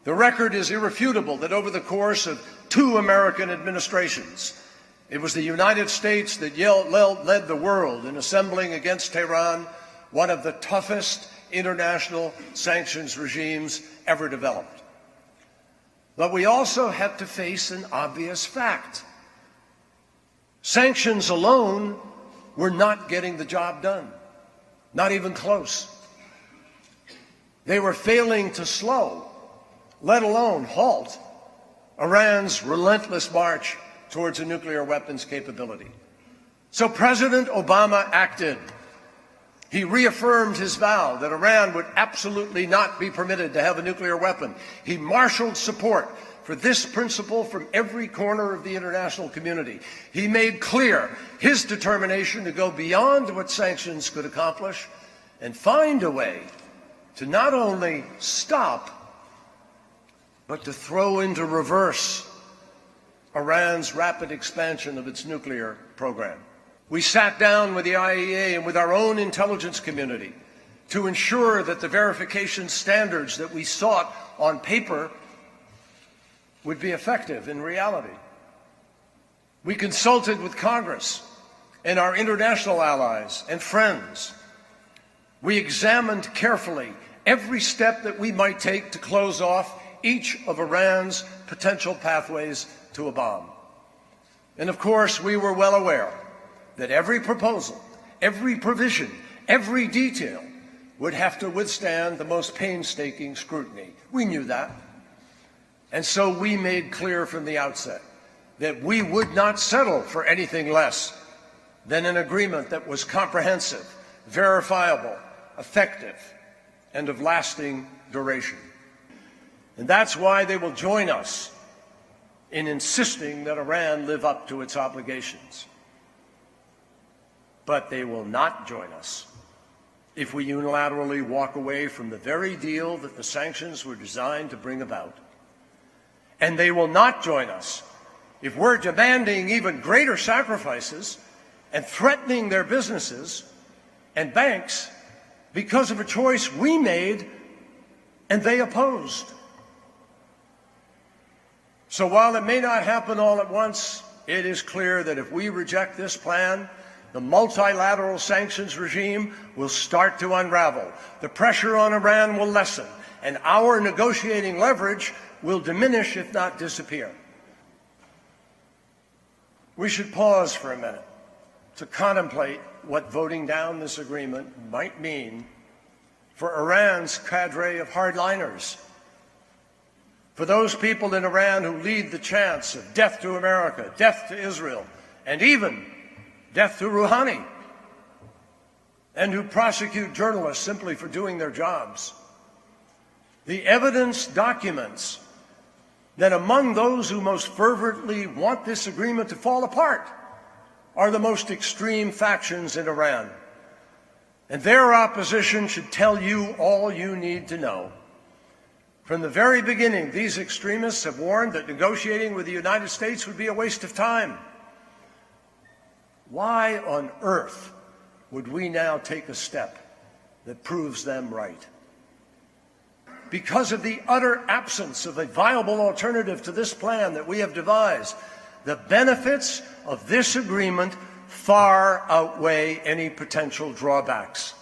The record is irrefutable that over the course of 2 American administrations, it was the United States that led the world in assembling against Tehran one of the toughest international sanctions regimes ever developed. But we also had to face an obvious fact. Sanctions alone were not getting the job done, not even close. They were failing to slow, let alone halt, Iran's relentless march towards a nuclear weapons capability. So President Obama acted. He reaffirmed his vow that Iran would absolutely not be permitted to have a nuclear weapon. He marshaled support for this principle from every corner of the international community. He made clear his determination to go beyond what sanctions could accomplish and find a way to not only stop, but to throw into reverse Iran's rapid expansion of its nuclear program. We sat down with the IAEA and with our own intelligence community to ensure that the verification standards that we sought on paper would be effective in reality. We consulted with Congress and our international allies and friends. We examined carefully every step that we might take to close off each of Iran's potential pathways to a bomb. And of course, we were well aware that every proposal, every provision, every detail would have to withstand the most painstaking scrutiny. We knew that. And so we made clear from the outset that we would not settle for anything less than an agreement that was comprehensive, verifiable, effective, and of lasting duration. And that's why they will join us in insisting that Iran live up to its obligations. But they will not join us if we unilaterally walk away from the very deal that the sanctions were designed to bring about. And they will not join us if we're demanding even greater sacrifices and threatening their businesses and banks because of a choice we made and they opposed. So while it may not happen all at once, it is clear that if we reject this plan, the multilateral sanctions regime will start to unravel. The pressure on Iran will lessen, and our negotiating leverage will diminish, if not disappear. We should pause for a minute to contemplate what voting down this agreement might mean for Iran's cadre of hardliners, for those people in Iran who lead the chants of death to America, death to Israel, and even death to Rouhani, and who prosecute journalists simply for doing their jobs. The evidence documents that among those who most fervently want this agreement to fall apart are the most extreme factions in Iran. And their opposition should tell you all you need to know. From the very beginning, these extremists have warned that negotiating with the United States would be a waste of time. Why on earth would we now take a step that proves them right? Because of the utter absence of a viable alternative to this plan that we have devised, the benefits of this agreement far outweigh any potential drawbacks.